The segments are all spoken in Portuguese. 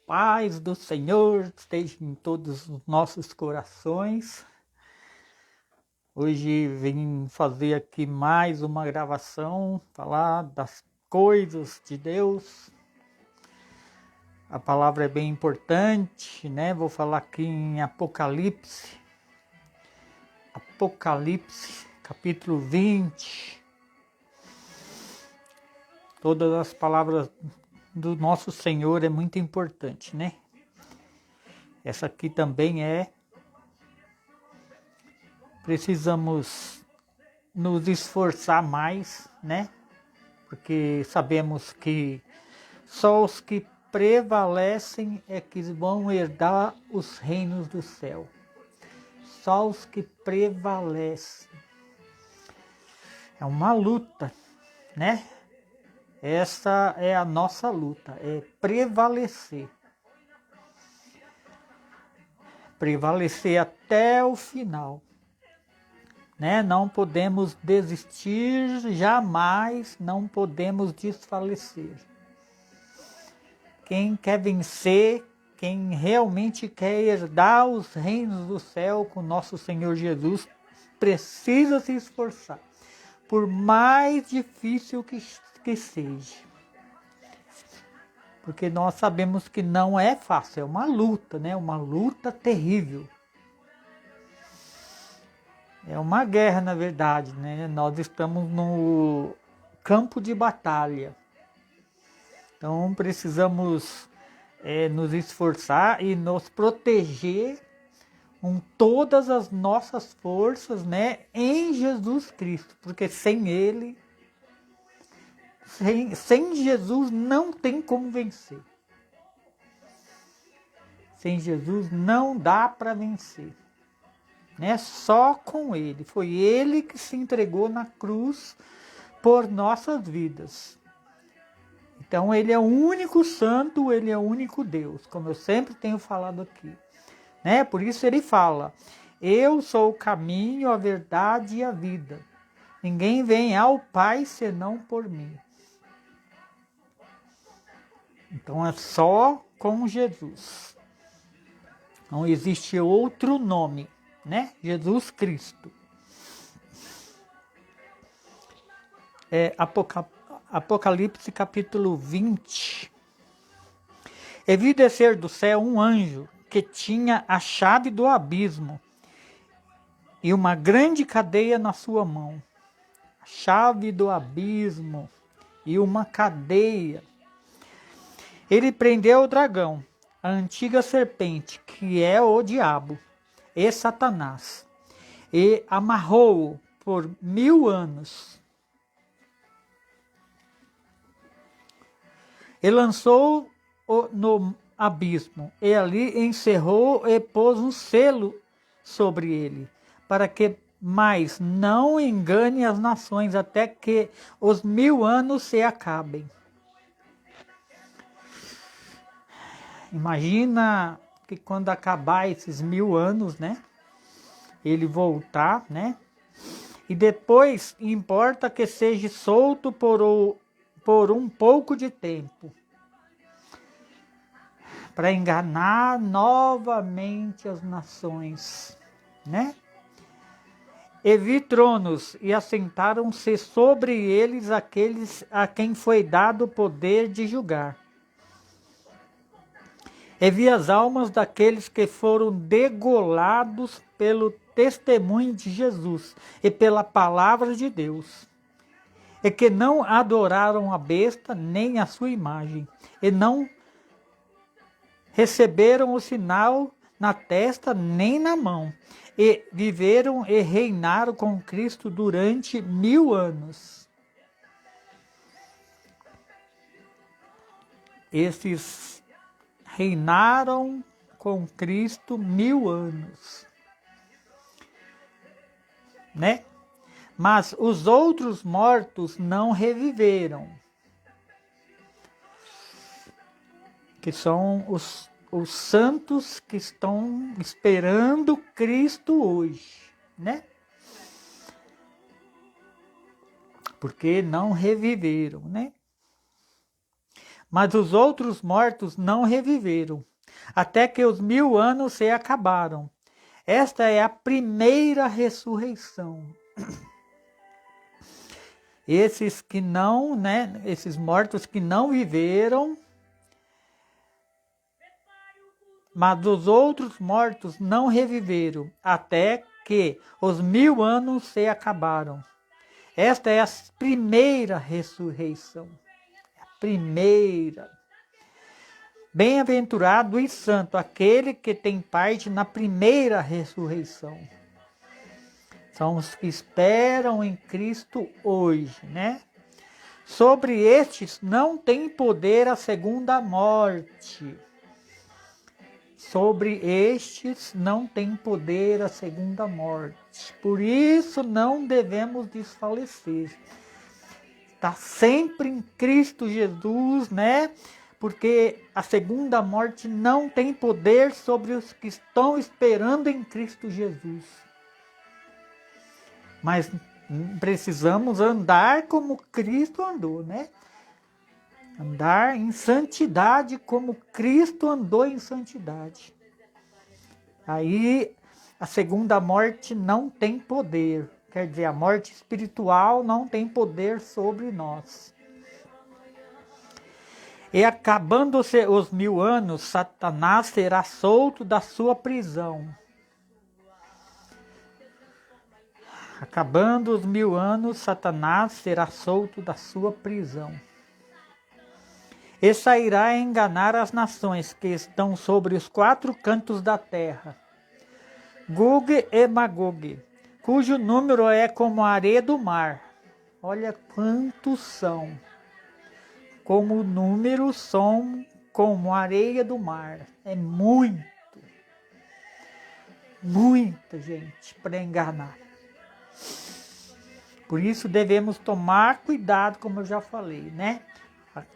paz do Senhor esteja em todos os nossos corações. Hoje vim fazer aqui mais uma gravação, falar das coisas de Deus. A palavra é bem importante, né? Vou falar aqui em Apocalipse, capítulo 20. Todas as palavras do nosso Senhor é muito importante, né? Essa aqui também é. Precisamos nos esforçar mais, né? Porque sabemos que só os que prevalecem é que vão herdar os reinos do céu. Só os que prevalecem. É uma luta, né? Essa é a nossa luta, é prevalecer. Prevalecer até o final. Né? Não podemos desistir jamais, não podemos desfalecer. Quem quer vencer, quem realmente quer herdar os reinos do céu com nosso Senhor Jesus, precisa se esforçar, por mais difícil que seja. Porque nós sabemos que não é fácil, é uma luta, né? Uma luta terrível. É uma guerra, na verdade, né? Nós estamos no campo de batalha. Então precisamos nos esforçar e nos proteger com todas as nossas forças, né? Em Jesus Cristo. Porque sem Ele, sem Jesus não tem como vencer. Sem Jesus não dá para vencer. Né? Só com Ele. Foi Ele que se entregou na cruz por nossas vidas. Então Ele é o único santo, Ele é o único Deus, como eu sempre tenho falado aqui. Né? Por isso Ele fala, eu sou o caminho, a verdade e a vida. Ninguém vem ao Pai senão por mim. Então é só com Jesus. Não existe outro nome. Né? Jesus Cristo. Apocalipse capítulo 20. E vi descer do céu um anjo que tinha a chave do abismo e uma grande cadeia na sua mão. A chave do abismo e uma cadeia. Ele prendeu o dragão, a antiga serpente, que é o diabo e Satanás, e amarrou-o por 1000 anos. E lançou-o no abismo, e ali encerrou e pôs um selo sobre ele, para que mais não engane as nações, até que os 1000 anos se acabem. Imagina que quando acabar esses 1000 anos, né? Ele voltar, né? E depois importa que seja solto por um pouco de tempo. Para enganar novamente as nações, né? E vi tronos, e assentaram-se sobre eles aqueles a quem foi dado o poder de julgar. E vi as almas daqueles que foram degolados pelo testemunho de Jesus e pela palavra de Deus, e que não adoraram a besta nem a sua imagem, e não receberam o sinal na testa nem na mão, e viveram e reinaram com Cristo durante 1000 anos. Esses reinaram com Cristo 1000 anos, né? Mas os outros mortos não reviveram, que são os santos que estão esperando Cristo hoje, né? Porque não reviveram, né? Mas os outros mortos não reviveram, até que os 1000 anos se acabaram. Esta é a primeira ressurreição. Esses que não, né, esses mortos que não viveram, mas os outros mortos não reviveram, até que os 1000 anos se acabaram. Esta é a primeira ressurreição. A primeira. Bem-aventurado e santo aquele que tem parte na primeira ressurreição. São os que esperam em Cristo hoje, né? Sobre estes não tem poder a segunda morte. Sobre estes não tem poder a segunda morte. Por isso não devemos desfalecer. Está sempre em Cristo Jesus, né? Porque a segunda morte não tem poder sobre os que estão esperando em Cristo Jesus. Mas precisamos andar como Cristo andou, né? Andar em santidade como Cristo andou em santidade. Aí a segunda morte não tem poder. Quer dizer, a morte espiritual não tem poder sobre nós. E acabando-se os 1000 anos, Satanás será solto da sua prisão. Acabando os 1000 anos, Satanás será solto da sua prisão. E sairá a enganar as nações que estão sobre os 4 cantos da terra, Gog e Magog, cujo número é como a areia do mar. Olha quantos são. Como números são como a areia do mar. É muito. Muita gente para enganar. Por isso devemos tomar cuidado, como eu já falei, né?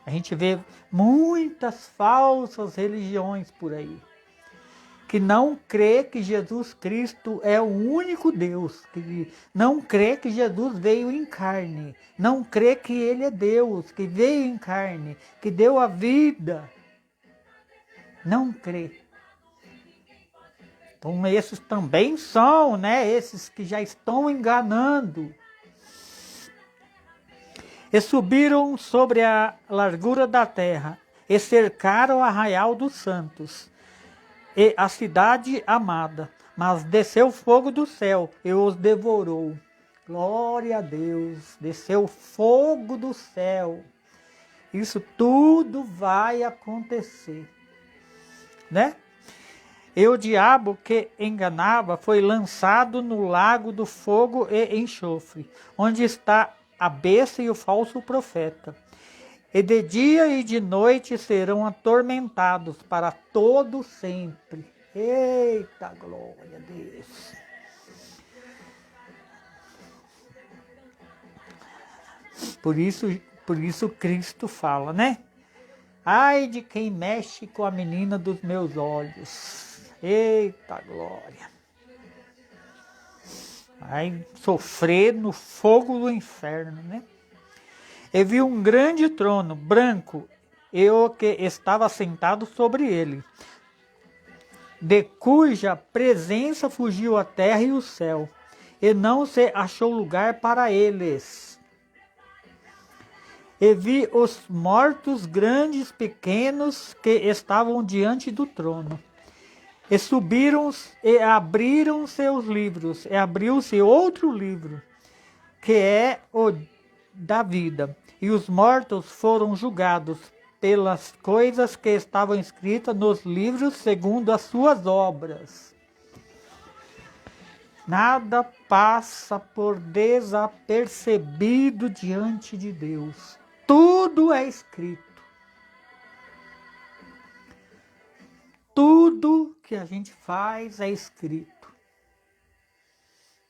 A gente vê muitas falsas religiões por aí, que não crê que Jesus Cristo é o único Deus, que não crê que Jesus veio em carne, não crê que Ele é Deus, que veio em carne, que deu a vida. Não crê. Então esses também são, né? Esses que já estão enganando. E subiram sobre a largura da terra, e cercaram o arraial dos santos, e a cidade amada. Mas desceu fogo do céu, e os devorou. Glória a Deus, desceu fogo do céu. Isso tudo vai acontecer, né? E o diabo que enganava foi lançado no lago do fogo e enxofre, onde está a besta e o falso profeta. E de dia e de noite serão atormentados para todo sempre. Eita, glória a Deus. Por isso Cristo fala, né? Ai de quem mexe com a menina dos meus olhos. Eita, glória. Vai sofrer no fogo do inferno, né? E vi um grande trono branco, e o que estava sentado sobre ele, de cuja presença fugiu a terra e o céu, e não se achou lugar para eles. E vi os mortos grandes e pequenos que estavam diante do trono. E subiram e abriram seus livros, e abriu-se outro livro, que é o da vida. E os mortos foram julgados pelas coisas que estavam escritas nos livros segundo as suas obras. Nada passa por desapercebido diante de Deus. Tudo é escrito. Tudo que a gente faz é escrito,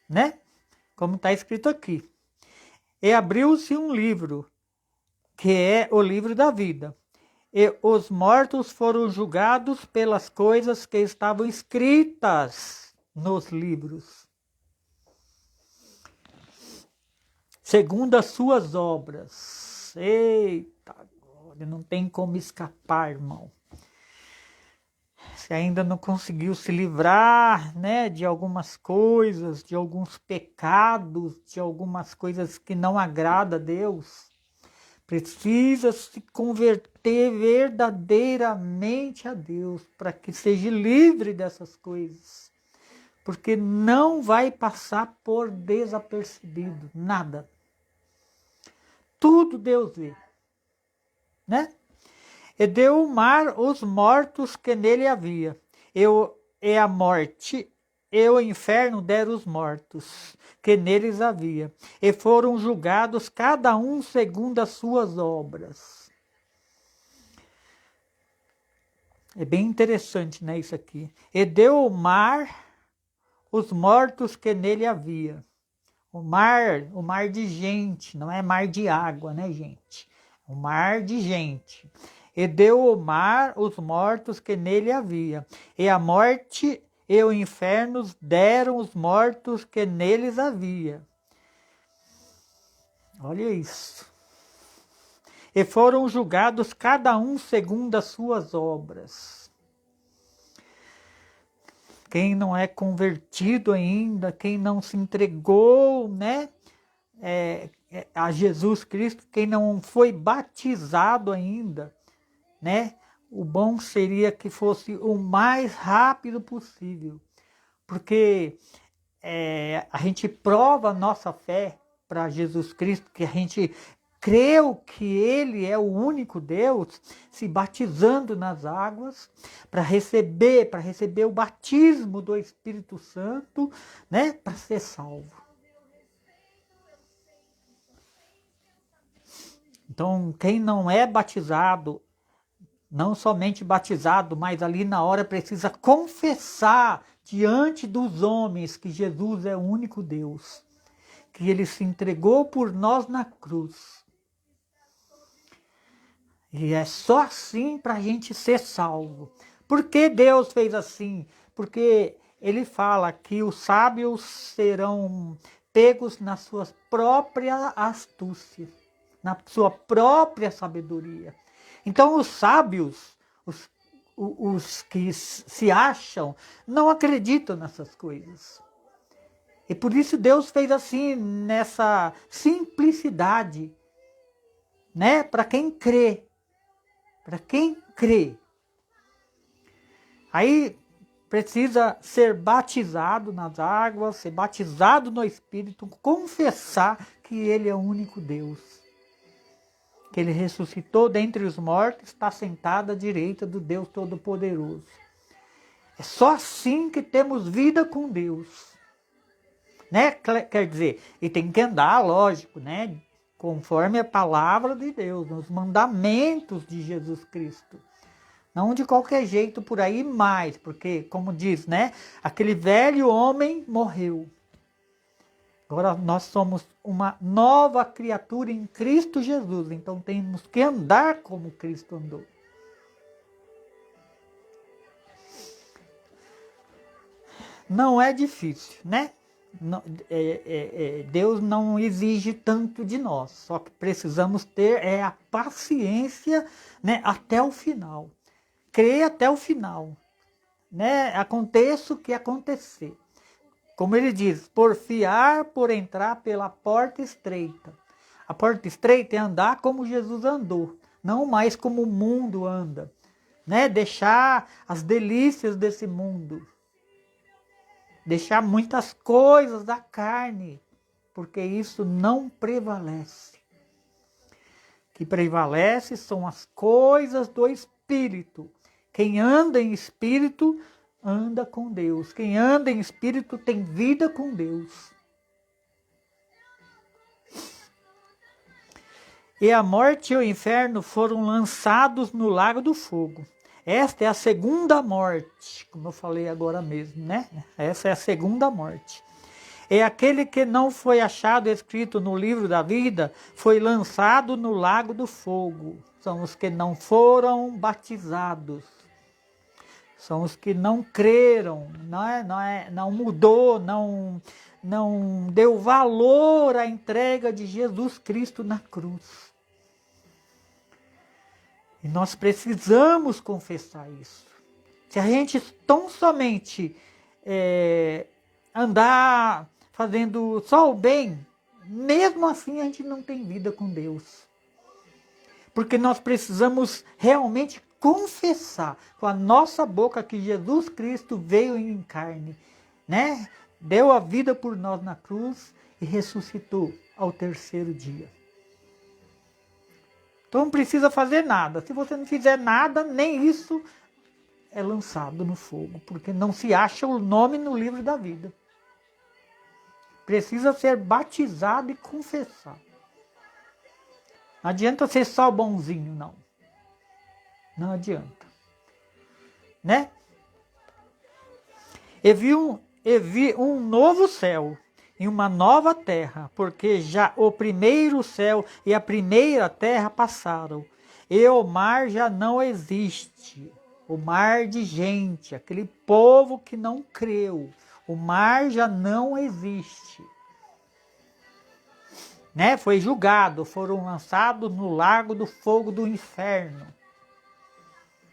né? Como está escrito aqui. E abriu-se um livro, que é o livro da vida. E os mortos foram julgados pelas coisas que estavam escritas nos livros, segundo as suas obras. Eita, glória. misericórdia. Não tem como escapar, irmão. Se ainda não conseguiu se livrar, né, de algumas coisas, de alguns pecados, de algumas coisas que não agrada a Deus, precisa se converter verdadeiramente a Deus para que seja livre dessas coisas. Porque não vai passar por desapercebido, nada. Tudo Deus vê, né? E deu o mar os mortos que nele havia. E a morte e o inferno deram os mortos que neles havia. E foram julgados cada um segundo as suas obras. É bem interessante, né, isso aqui. E deu o mar os mortos que nele havia. O mar de gente, não é mar de água, né, gente? O mar de gente. E deu o mar os mortos que nele havia. E a morte e o inferno deram os mortos que neles havia. Olha isso. E foram julgados cada um segundo as suas obras. Quem não é convertido ainda, quem não se entregou, né, a Jesus Cristo, quem não foi batizado ainda, né? O bom seria que fosse o mais rápido possível, porque a gente prova a nossa fé para Jesus Cristo, que a gente creu que Ele é o único Deus, se batizando nas águas, para receber o batismo do Espírito Santo, né? Para ser salvo. Então, quem não é batizado, não somente batizado, mas ali na hora precisa confessar diante dos homens que Jesus é o único Deus, que Ele se entregou por nós na cruz. E é só assim para a gente ser salvo. Por que Deus fez assim? Porque Ele fala que os sábios serão pegos na sua própria astúcia, na sua própria sabedoria. Então os sábios, os que se acham, não acreditam nessas coisas. E por isso Deus fez assim, nessa simplicidade, né? Para quem crê. Para quem crê. Aí precisa ser batizado nas águas, ser batizado no Espírito, confessar que Ele é o único Deus. Que Ele ressuscitou dentre os mortos, está sentado à direita do Deus Todo-Poderoso. É só assim que temos vida com Deus. Né? Quer dizer, e tem que andar, lógico, né? Conforme a palavra de Deus, nos mandamentos de Jesus Cristo. Não de qualquer jeito por aí mais, porque, como diz, né? Aquele velho homem morreu. Agora nós somos uma nova criatura em Cristo Jesus, então temos que andar como Cristo andou. Não é difícil, né? Não, Deus não exige tanto de nós, só que precisamos ter a paciência, né, até o final. Crer até o final, né? Aconteça o que acontecer. Como ele diz, porfiar por entrar pela porta estreita. A porta estreita é andar como Jesus andou, não mais como o mundo anda, né? Deixar as delícias desse mundo. Deixar muitas coisas da carne, porque isso não prevalece. O que prevalece são as coisas do Espírito. Quem anda em Espírito, anda com Deus. Quem anda em Espírito tem vida com Deus. E a morte e o inferno foram lançados no lago do fogo. Esta é a segunda morte, como eu falei agora mesmo, né? Essa é a segunda morte. E aquele que não foi achado escrito no livro da vida foi lançado no lago do fogo. São os que não foram batizados. São os que não creram, não mudou, não deu valor à entrega de Jesus Cristo na cruz. E nós precisamos confessar isso. Se a gente tão somente andar fazendo só o bem, mesmo assim a gente não tem vida com Deus. Porque nós precisamos realmente confessar com a nossa boca que Jesus Cristo veio em carne, né? Deu a vida por nós na cruz e ressuscitou ao terceiro dia. Então não precisa fazer nada. Se você não fizer nada, nem isso é lançado no fogo, porque não se acha o nome no livro da vida. Precisa ser batizado e confessar. Não adianta ser só bonzinho, não. Não adianta. Né? E vi um novo céu e uma nova terra, porque já o primeiro céu e a primeira terra passaram, e o mar já não existe. O mar de gente, aquele povo que não creu, o mar já não existe. Né? Foi julgado, foram lançados no lago do fogo do inferno.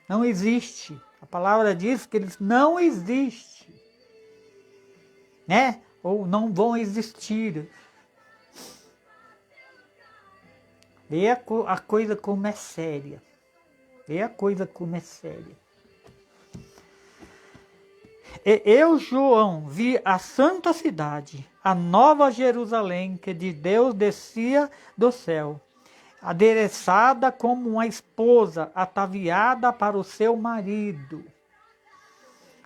Não existe. A palavra diz que eles não existem. Né? Ou não vão existir. Vê a coisa como é séria. Vê a coisa como é séria. E eu, João, vi a santa cidade, a nova Jerusalém, que de Deus descia do céu, adereçada como uma esposa ataviada para o seu marido.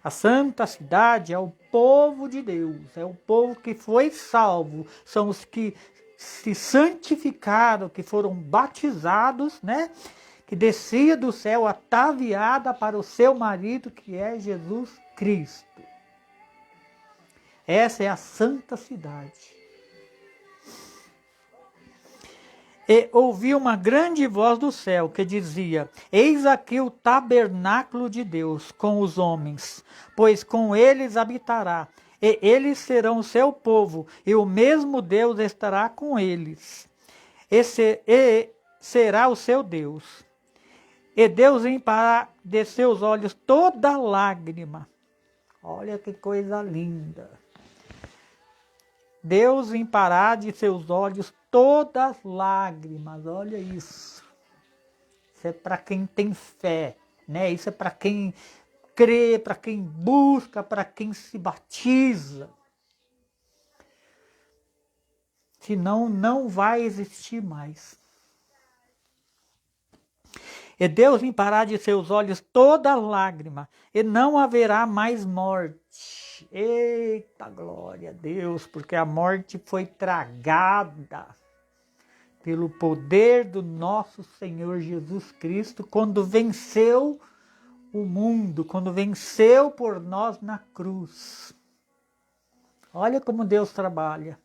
A santa cidade é o povo de Deus, é o povo que foi salvo, são os que se santificaram, que foram batizados, né? Que descia do céu ataviada para o seu marido, que é Jesus Cristo. Essa é a santa cidade. E ouvi uma grande voz do céu que dizia: eis aqui o tabernáculo de Deus com os homens, pois com eles habitará, e eles serão o seu povo, e o mesmo Deus estará com eles, e será o seu Deus. E Deus limpará de seus olhos toda lágrima. Olha que coisa linda. Deus limpará de seus olhos todas as lágrimas. Olha isso. Isso é para quem tem fé, né? Isso é para quem crê, para quem busca, para quem se batiza. Senão não vai existir mais. E Deus limpará de seus olhos toda lágrima, e não haverá mais morte. Eita, glória a Deus, porque a morte foi tragada pelo poder do nosso Senhor Jesus Cristo, quando venceu o mundo, quando venceu por nós na cruz. Olha como Deus trabalha.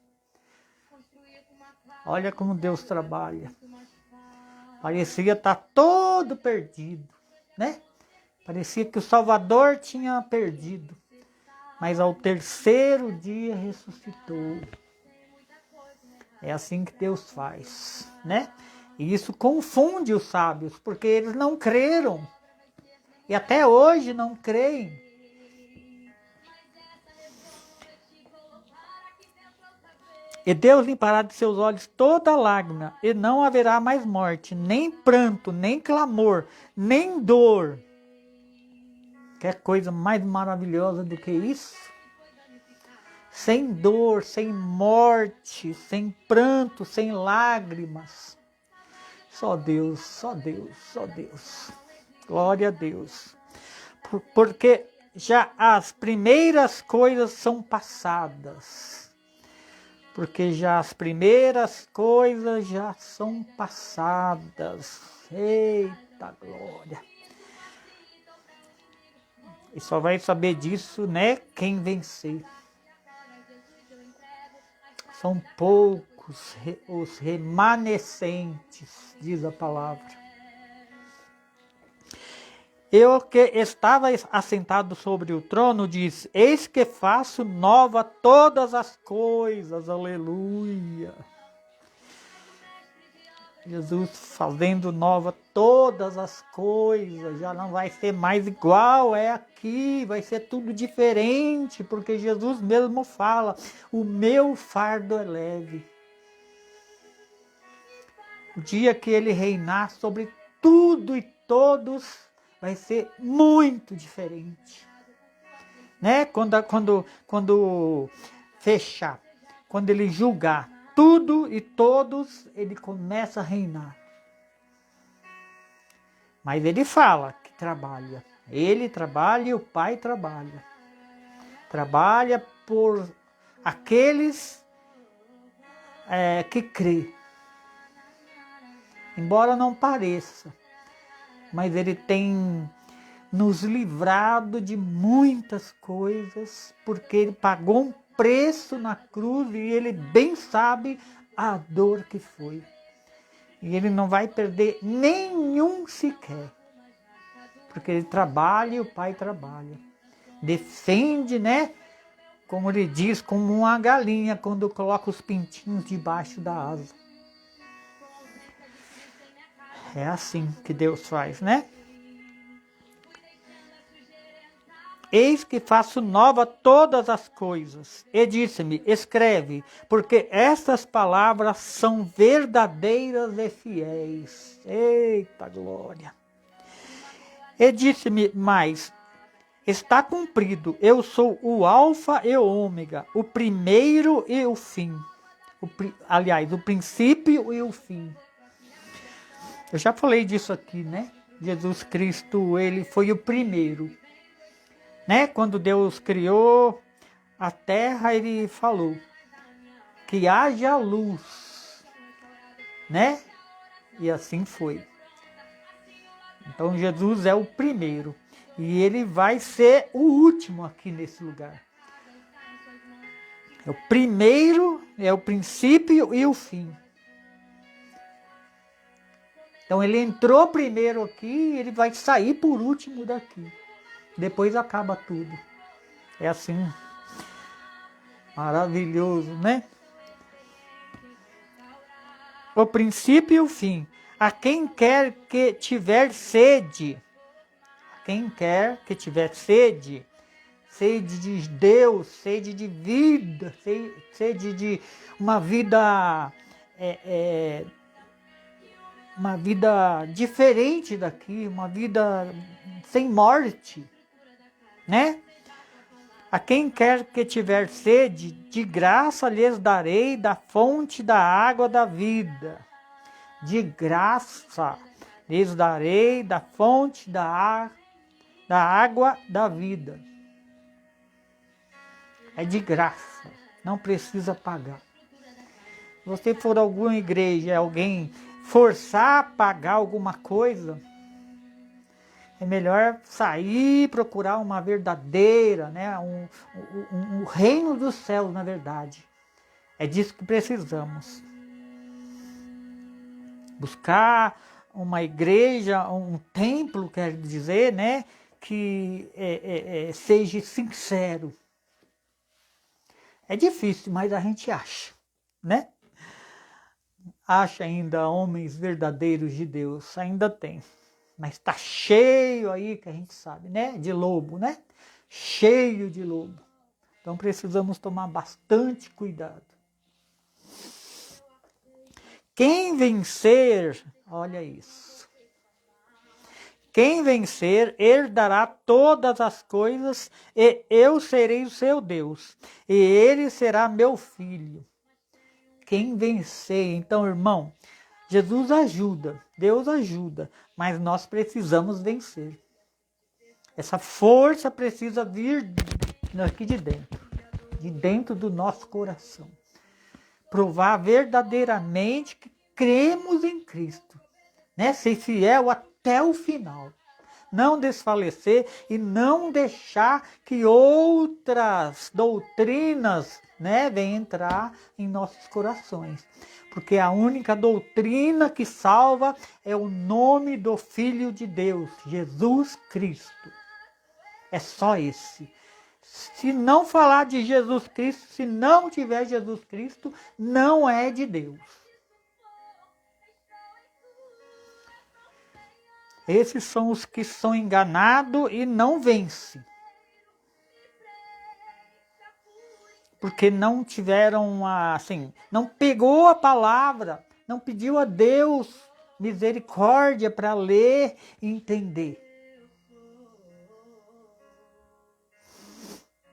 Olha como Deus trabalha. Parecia estar todo perdido, né? Parecia que o Salvador tinha perdido. Mas ao terceiro dia ressuscitou. É assim que Deus faz, né? E isso confunde os sábios, porque eles não creram. E até hoje não creem. E Deus limpará de seus olhos toda lágrima, e não haverá mais morte, nem pranto, nem clamor, nem dor. Quer coisa mais maravilhosa do que isso? Sem dor, sem morte, sem pranto, sem lágrimas. Só Deus, só Deus, só Deus. Glória a Deus. Porque já as primeiras coisas são passadas. Porque já as primeiras coisas já são passadas. Eita glória! E só vai saber disso, né, quem vencer. São poucos os remanescentes, diz a palavra. Eu que estava assentado sobre o trono diz: eis que faço nova todas as coisas, aleluia. Jesus fazendo nova todas as coisas, já não vai ser mais igual, é aqui, vai ser tudo diferente, porque Jesus mesmo fala, o meu fardo é leve. O dia que ele reinar sobre tudo e todos, vai ser muito diferente. Né? Quando fechar, quando ele julgar tudo e todos, ele começa a reinar. Mas ele fala que trabalha. Ele trabalha e o Pai trabalha. Trabalha por aqueles que crê. Embora não pareça, mas ele tem nos livrado de muitas coisas, porque ele pagou um preço na cruz e ele bem sabe a dor que foi. E ele não vai perder nenhum sequer, porque ele trabalha e o Pai trabalha. Defende, né? Como ele diz, como uma galinha quando coloca os pintinhos debaixo da asa. É assim que Deus faz, né? Eis que faço nova todas as coisas. E disse-me, escreve, porque estas palavras são verdadeiras e fiéis. Eita glória! E disse-me mais, está cumprido, eu sou o alfa e o ômega, o primeiro e o fim. Aliás, o princípio e o fim. Eu já falei disso aqui, né? Jesus Cristo, ele foi o primeiro. Né? Quando Deus criou a terra, ele falou que haja luz, né? E assim foi. Então Jesus é o primeiro e ele vai ser o último aqui nesse lugar. É o primeiro, é o princípio e o fim. Então ele entrou primeiro aqui e ele vai sair por último daqui. Depois acaba tudo. É assim, maravilhoso, né? O princípio e o fim. A quem quer que tiver sede, sede de Deus, sede de vida, sede de uma vida, uma vida diferente daqui, uma vida sem morte, né? A quem quer que tiver sede, de graça lhes darei da fonte da água da vida. De graça lhes darei da fonte da água da vida. É de graça, não precisa pagar. Se você for a alguma igreja, alguém forçar a pagar alguma coisa, é melhor sair, procurar uma verdadeira, né? Um reino dos céus, na verdade. É disso que precisamos. Buscar uma igreja, um templo, quer dizer, né? Que seja sincero. É difícil, mas a gente acha, né? Acha ainda homens verdadeiros de Deus, ainda tem. Mas está cheio aí, que a gente sabe, né? De lobo, né? Cheio de lobo. Então precisamos tomar bastante cuidado. Quem vencer, olha isso. Quem vencer herdará todas as coisas e eu serei o seu Deus. E ele será meu filho. Quem vencer, então, irmão, Jesus ajuda, Deus ajuda, mas nós precisamos vencer. Essa força precisa vir daqui de dentro do nosso coração. Provar verdadeiramente que cremos em Cristo, né? Ser fiel até o final. Não desfalecer e não deixar que outras doutrinas, né, venham entrar em nossos corações. Porque a única doutrina que salva é o nome do Filho de Deus, Jesus Cristo. É só esse. Se não falar de Jesus Cristo, se não tiver Jesus Cristo, não é de Deus. Esses são os que são enganados e não vencem. Porque não tiveram, assim, não pegou a palavra, não pediu a Deus misericórdia para ler e entender.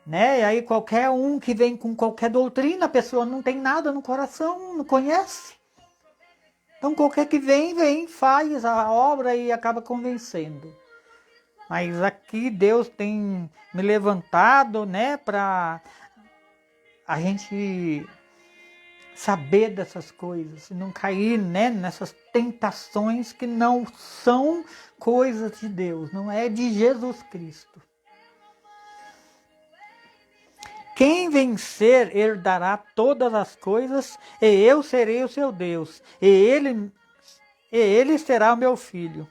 Né? E aí qualquer um que vem com qualquer doutrina, a pessoa não tem nada no coração, não conhece. Então qualquer que vem, faz a obra e acaba convencendo. Mas aqui Deus tem me levantado, né, para a gente saber dessas coisas, não cair, né, nessas tentações que não são coisas de Deus, não é de Jesus Cristo. Quem vencer herdará todas as coisas, e eu serei o seu Deus, e ele será o meu filho.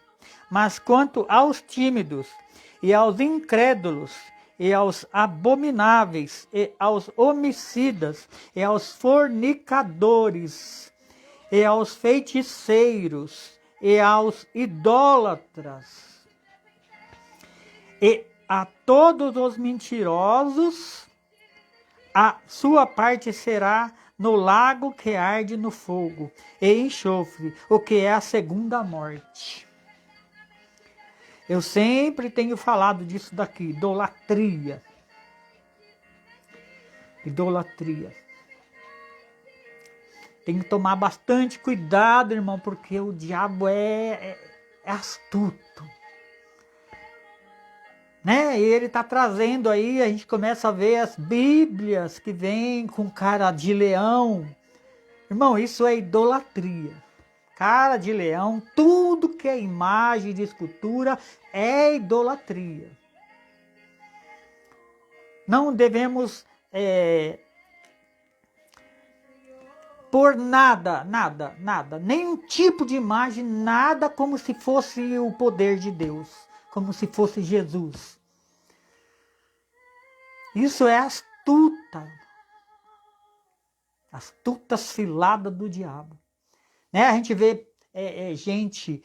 Mas quanto aos tímidos, e aos incrédulos, e aos abomináveis, e aos homicidas, e aos fornicadores, e aos feiticeiros, e aos idólatras, e a todos os mentirosos, a sua parte será no lago que arde no fogo e enxofre, o que é a segunda morte. Eu sempre tenho falado disso daqui, idolatria. Idolatria. Tem que tomar bastante cuidado, irmão, porque o diabo é astuto. Né? E ele está trazendo aí, a gente começa a ver as Bíblias que vêm com cara de leão. Irmão, isso é idolatria. Cara de leão, tudo que é imagem de escultura é idolatria. Não devemos pôr nada, nenhum tipo de imagem, nada como se fosse o poder de Deus, como se fosse Jesus. Isso é astuta cilada do diabo. Né? A gente vê gente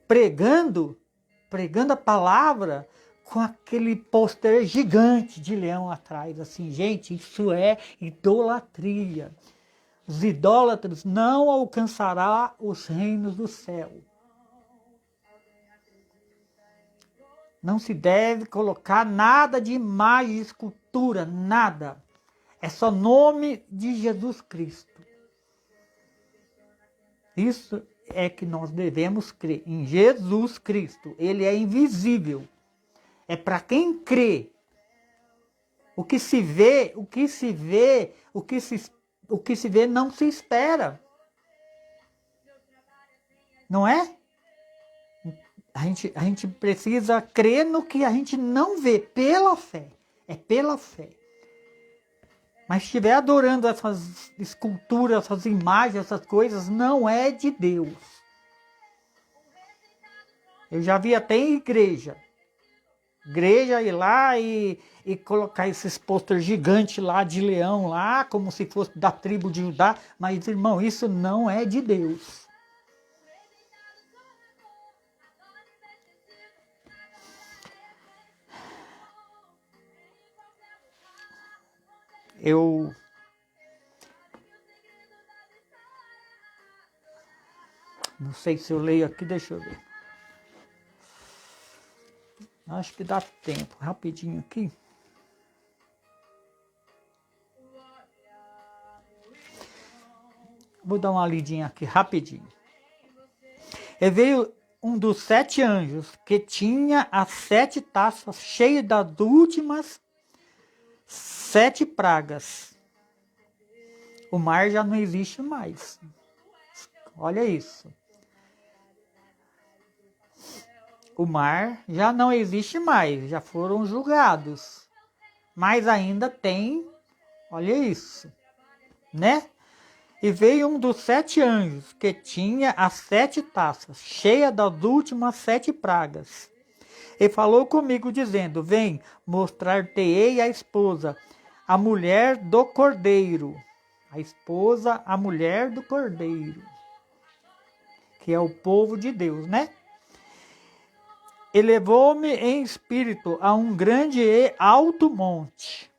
pregando a palavra com aquele pôster gigante de leão atrás. Assim, gente, isso é idolatria. Os idólatras não alcançarão os reinos do céu. Não se deve colocar nada de imagem, de escultura, nada. É só nome de Jesus Cristo. Isso é que nós devemos crer em Jesus Cristo. Ele é invisível. É para quem crê. O que se vê não se espera. Não é? A gente precisa crer no que a gente não vê, pela fé. É pela fé. Mas se estiver adorando essas esculturas, essas imagens, essas coisas, não é de Deus. Eu já vi até em igreja ir lá e colocar esses pôster gigantes lá de leão lá, como se fosse da tribo de Judá. Mas, irmão, isso não é de Deus. Eu não sei se eu leio aqui, deixa eu ver. Acho que dá tempo, rapidinho aqui. Vou dar uma lidinha aqui, rapidinho. E veio um dos 7 anjos, que tinha as 7 taças cheias das últimas 7 pragas. O mar já não existe mais. Olha isso. O mar já não existe mais, já foram julgados. Mas ainda tem, olha isso, né? E veio um dos 7 anjos, que tinha as 7 taças, cheias das últimas 7 pragas. E falou comigo, dizendo: vem, mostrar-te-ei a esposa, a mulher do cordeiro. A esposa, a mulher do cordeiro. que é o povo de Deus, né? Elevou-me em espírito a um grande e alto monte.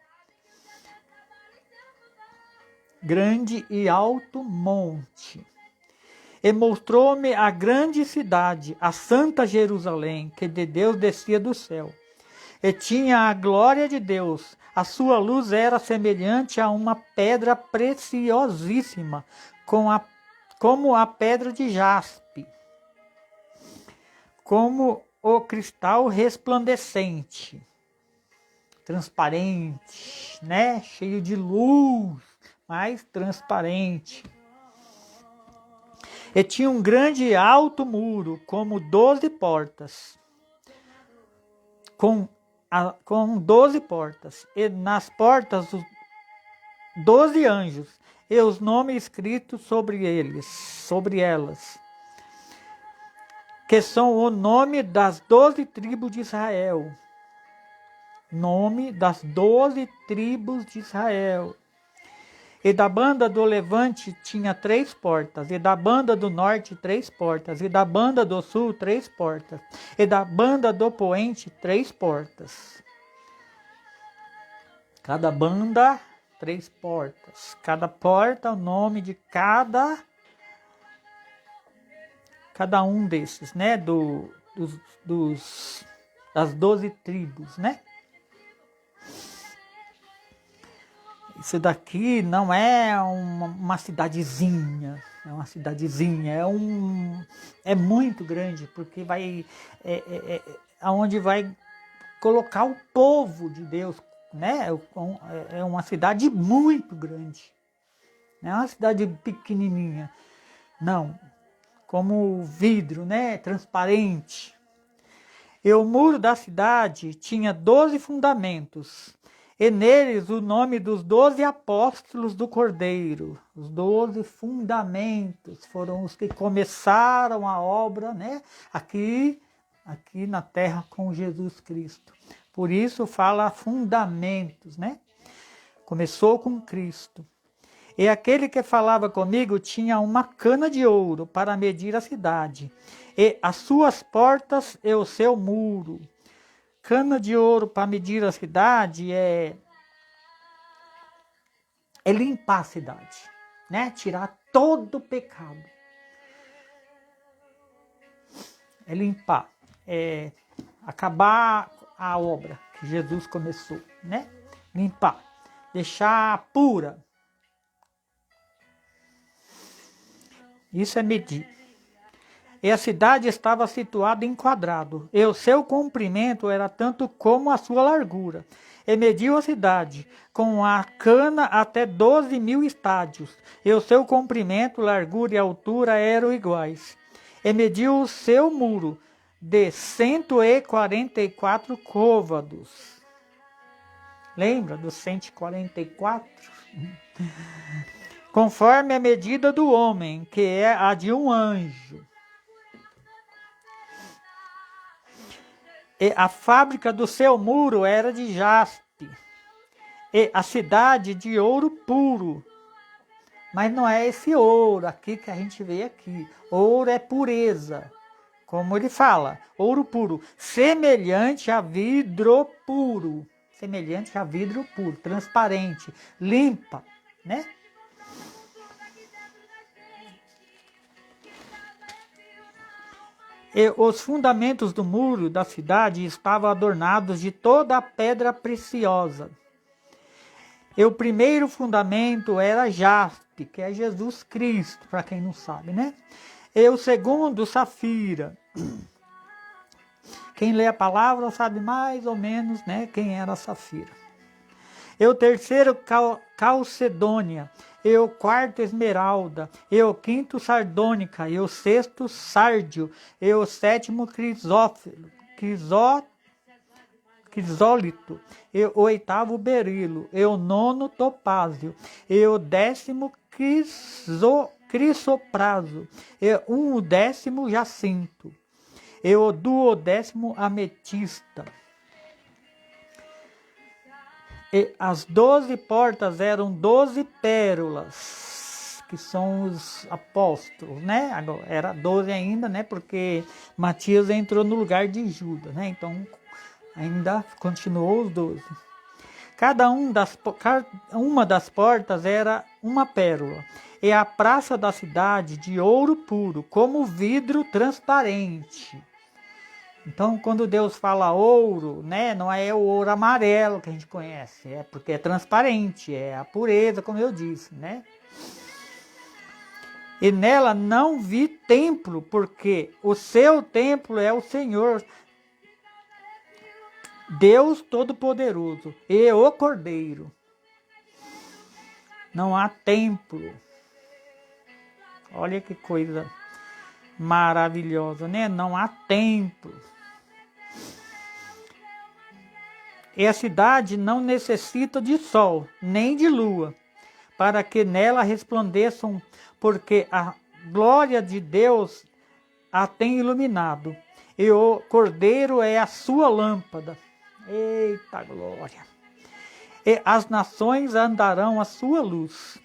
Grande e alto monte. E mostrou-me a grande cidade, a santa Jerusalém, que de Deus descia do céu. E tinha a glória de Deus. A sua luz era semelhante a uma pedra preciosíssima, como a pedra de jaspe, como o cristal resplandecente, transparente, né? Cheio de luz, mas transparente. E tinha um grande e alto muro, como 12 portas, com 12 portas, e nas portas 12 anjos, e os nomes escritos sobre elas, que são o nome das 12 tribos de Israel. Nome das 12 tribos de Israel. E da banda do levante tinha 3 portas, e da banda do norte 3 portas, e da banda do sul 3 portas, e da banda do poente 3 portas. Cada banda, 3 portas. Cada porta, o nome de cada um desses, né? Das 12 tribos, né? Isso daqui não é uma cidadezinha, é muito grande, porque vai aonde vai colocar o povo de Deus, né? É uma cidade muito grande, não é uma cidade pequenininha, não, como vidro, né? Transparente. E o muro da cidade tinha 12 fundamentos, e neles o nome dos 12 apóstolos do Cordeiro. Os 12 fundamentos foram os que começaram a obra, né? Aqui na terra com Jesus Cristo. Por isso fala fundamentos, né? Começou com Cristo. E aquele que falava comigo tinha uma cana de ouro para medir a cidade, e as suas portas e o seu muro. Cana de ouro para medir a cidade é limpar a cidade, né? Tirar todo o pecado. É limpar, é acabar a obra que Jesus começou, né? Limpar, deixar pura. Isso é medir. E a cidade estava situada em quadrado, e o seu comprimento era tanto como a sua largura. E mediu a cidade com a cana até 12.000 estádios, e o seu comprimento, largura e altura eram iguais. E mediu o seu muro de 144 côvados. Lembra dos 144? Conforme a medida do homem, que é a de um anjo. E a fábrica do seu muro era de jaspe, e a cidade de ouro puro. Mas não é esse ouro aqui que a gente vê aqui. Ouro é pureza, como ele fala, ouro puro, semelhante a vidro puro. Semelhante a vidro puro, transparente, limpa, né? E os fundamentos do muro da cidade estavam adornados de toda a pedra preciosa. E o primeiro fundamento era jaspe, que é Jesus Cristo, para quem não sabe, né? E o segundo, safira. Quem lê a palavra sabe mais ou menos, né, quem era a safira. E o terceiro, calcedônia. E o quarto, esmeralda, e o quinto, sardônica, e o sexto, sárdio, e o sétimo, crisólito, e o oitavo, berilo, e o nono, topázio, e o 10º, crisopraso, e o 10º, jacinto, e o 12º, ametista. E as 12 portas eram 12 pérolas, que são os apóstolos, né? Agora, era 12 ainda, né? Porque Matias entrou no lugar de Judas, né? Então, ainda continuou os 12. Cada uma das portas era uma pérola, e a praça da cidade de ouro puro, como vidro transparente. Então, quando Deus fala ouro, né, não é o ouro amarelo que a gente conhece, é porque é transparente, é a pureza, como eu disse, né? E nela não vi templo, porque o seu templo é o Senhor, Deus Todo-Poderoso, e o Cordeiro. Não há templo. Olha que coisa maravilhosa, né? Não há templo. E a cidade não necessita de sol, nem de lua, para que nela resplandeçam, porque a glória de Deus a tem iluminado, e o Cordeiro é a sua lâmpada. Eita glória! E as nações andarão à sua luz,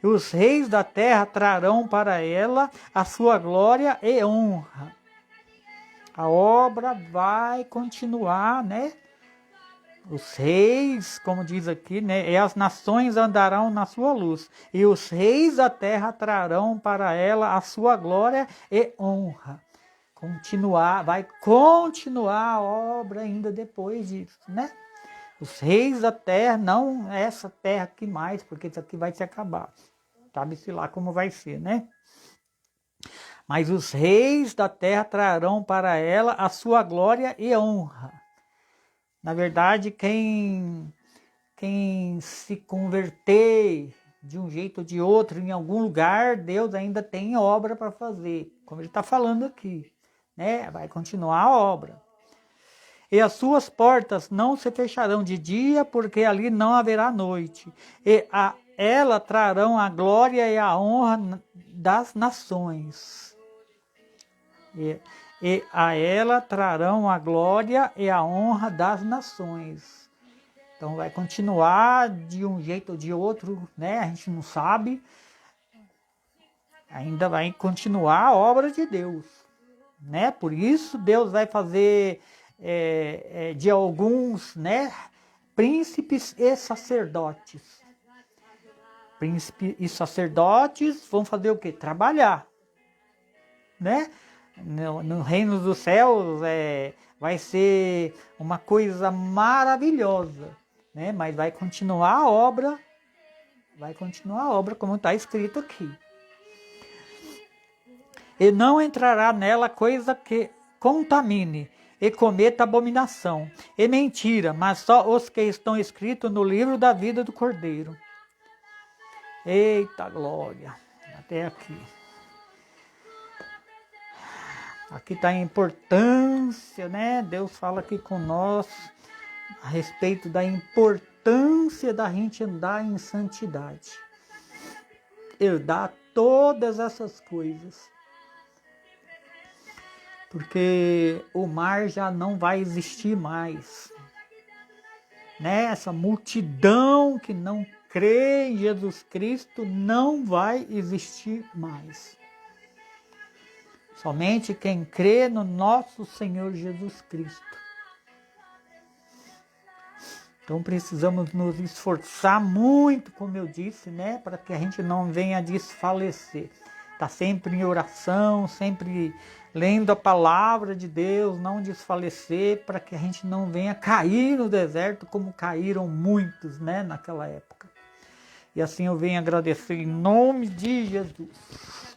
e os reis da terra trarão para ela a sua glória e honra. A obra vai continuar, né? Os reis, como diz aqui, né? E as nações andarão na sua luz, e os reis da terra trarão para ela a sua glória e honra. Vai continuar a obra ainda depois disso, né? Os reis da terra, não essa terra aqui mais, porque isso aqui vai se acabar. Sabe-se lá como vai ser, né? Mas os reis da terra trarão para ela a sua glória e honra. Na verdade, quem se converter de um jeito ou de outro em algum lugar, Deus ainda tem obra para fazer, como ele está falando aqui, né? Vai continuar a obra. E as suas portas não se fecharão de dia, porque ali não haverá noite. E a ela trarão a glória e a honra das nações. E a ela trarão a glória e a honra das nações. Então vai continuar de um jeito ou de outro, né? A gente não sabe. Ainda vai continuar a obra de Deus, né? Por isso Deus vai fazer de alguns, né, príncipes e sacerdotes. Príncipes e sacerdotes vão fazer o quê? Trabalhar, né? No reino dos céus vai ser uma coisa maravilhosa, né? Mas vai continuar a obra como está escrito aqui. E não entrará nela coisa que contamine e cometa abominação e mentira, mas só os que estão escritos no livro da vida do Cordeiro. Eita glória! Até aqui. Aqui está a importância, né? Deus fala aqui com nós a respeito da importância da gente andar em santidade. Herdar todas essas coisas. Porque o mar já não vai existir mais, né? Essa multidão que não crê em Jesus Cristo não vai existir mais. Somente quem crê no nosso Senhor Jesus Cristo. Então precisamos nos esforçar muito, como eu disse, né? Para que a gente não venha desfalecer. Está sempre em oração, sempre lendo a palavra de Deus, não desfalecer, para que a gente não venha cair no deserto como caíram muitos, né, naquela época. E assim eu venho agradecer em nome de Jesus.